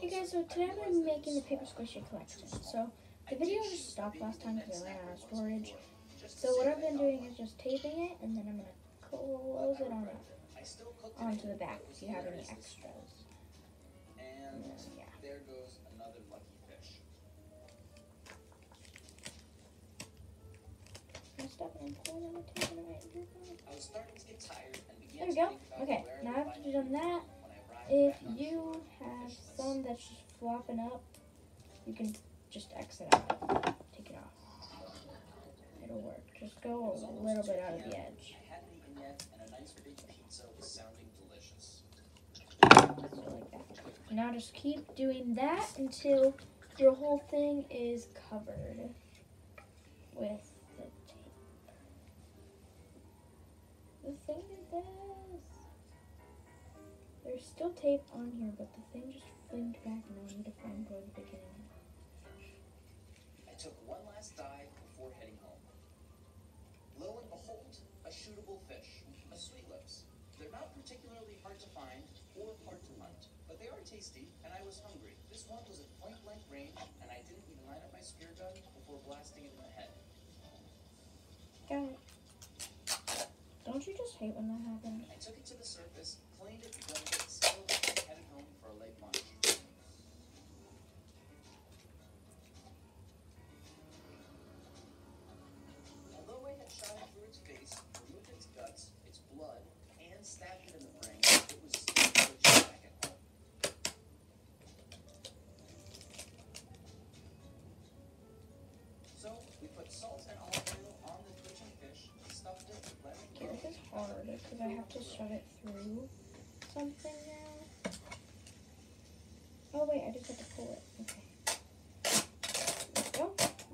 Hey guys, so today I'm going to be making the paper squishy collection. So the video just stopped last time because I ran out of storage. So what I've been doing is just taping it, and then I'm going to close it on up onto the back if you have any extras. And yeah. there goes another lucky fish. Stop and pull them and tape it right here. I was starting to get tired and There began we to go. think about Okay, where now to after find you've done that, when I arrived if back on you shore have fishless. some that's just flopping up, you can just exit out. Take it off. It'll work. Just go a little bit out of the edge. I hadn't eaten yet, and a nice big pizza was sounding delicious. So like that. Now just keep doing that until your whole thing is covered with the tape. The thing is this. There's still tape on here, but the thing just flinged back and I need to find where the beginning is. I took one last dive before heading home. Lo and behold, a shootable fish, a sweet lips. They're not particularly hard to find or hard to hunt, but they are tasty, and I was hungry. This one was at point-blank range, and I didn't even line up my spear gun before blasting it in the head. Got it. Don't you just hate when that happens? I took it to the surface, cleaned it, blended it, sealed it, and headed home for a late lunch. Although I had shot it through its face, removed its guts, its blood, and stabbed it in the brain, it was still twitching back at home. So we put salt and olive oil on the twitching fish, stuffed it, let it Okay, go. this is hard because I have to shove it through something now. Oh wait, I just have to pull it. Okay. There we go.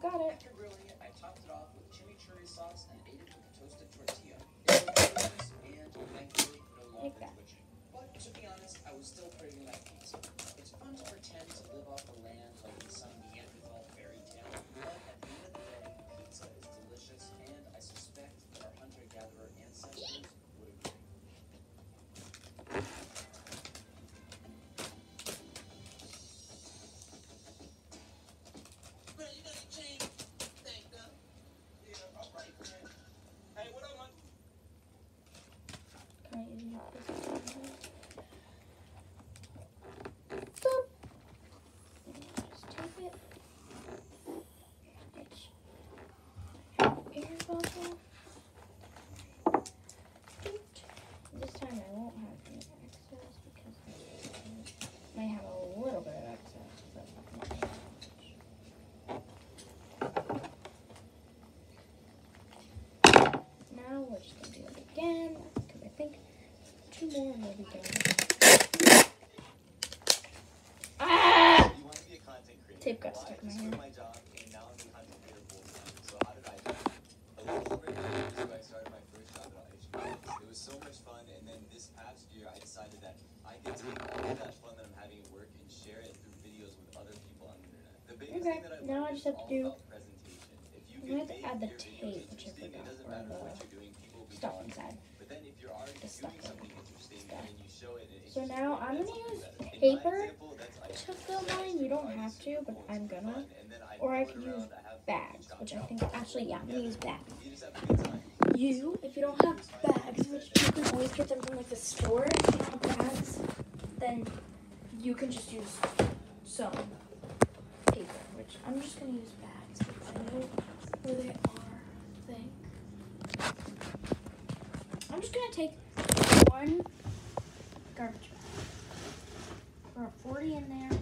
Got it. After grilling it, I topped it off with chimichurri sauce and ate it with a toasted tortilla. It was delicious and thankfully no longer twitching. But to be honest, I was still craving that pizza. It's fun to pretend to live off the land like in some Neanderthal fairy tale, but at the end of the day, pizza is delicious, and I suspect that our hunter-gatherer ancestors would agree. Man, you got a chain? Thank you. Yeah, all right, man. Hey, what up, man? Can I use this? Boop. Just tape it. It's air bubble. This time I won't have any excess because I might have a little bit of excess, but not much. Now we're just gonna do it again because I think 2 more and we'll be done. Ah! You want to be a content creator. Tape got Well, stuck in my I just hair. quit my job and now I'm a content creator full time. So how did I do it? A little over 8 years ago, I started my first job at HBO. It was so much fun, and then this past year, I decided that I could take all of that fun that I'm having at work and share it through videos with other people on the internet. The biggest thing that I Now I learned just is have to all do. about presentation. If you I'm can gonna have to make add the your videos tape, which I interesting, it forgot, doesn't or matter the what you're doing, people will be stuff watching. inside. But then if you're already The stuff doing something in interesting stuff. and you show it in an So interesting now way, I'm that's gonna even use better. In my paper example, that's to fill mine. You don't have to, but I'm gonna. Or I could use bags, which I think actually, yeah, I'm gonna use bags. You just have a good time. If you don't have bags, which you can always get them from like the store, if you don't have bags, then you can just use some paper, which I'm just gonna use bags because I know where they are, I think. I'm just gonna take one garbage bag. There are 40 in there.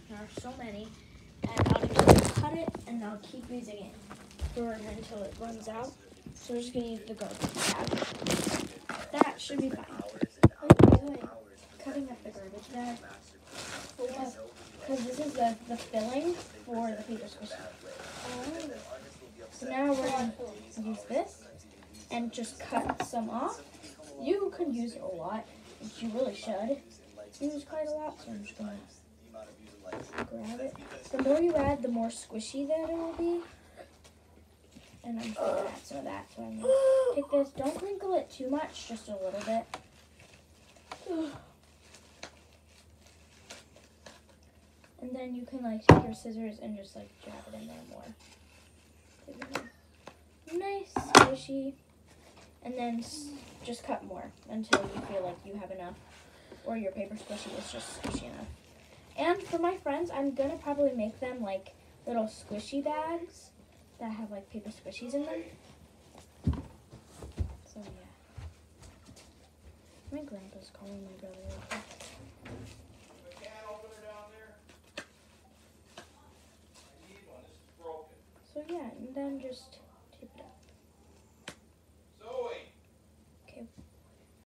There are so many. And I'll just cut it and I'll keep using it until it runs out. So we're just gonna use the garbage bag. That should be fine. Oh, by the way, cutting up the garbage bag because this is the filling for the paper squishy. So now we're gonna use this and just cut some off. You could use a lot, which you really should use quite a lot. So I'm just gonna grab it. The more you add, the more squishy that it will be. And I'm just going to add some of that. So I'm going to take this. Don't crinkle it too much, just a little bit. then you can like take your scissors and just like jab it in there more. Nice, squishy. And then just cut more until you feel like you have enough, or your paper squishy is just squishy enough. And for my friends, I'm gonna probably make them like little squishy bags that have like paper squishies in them. So yeah. My grandpa's calling my brother. The can opener down there? I need one. This is broken. So yeah, and then just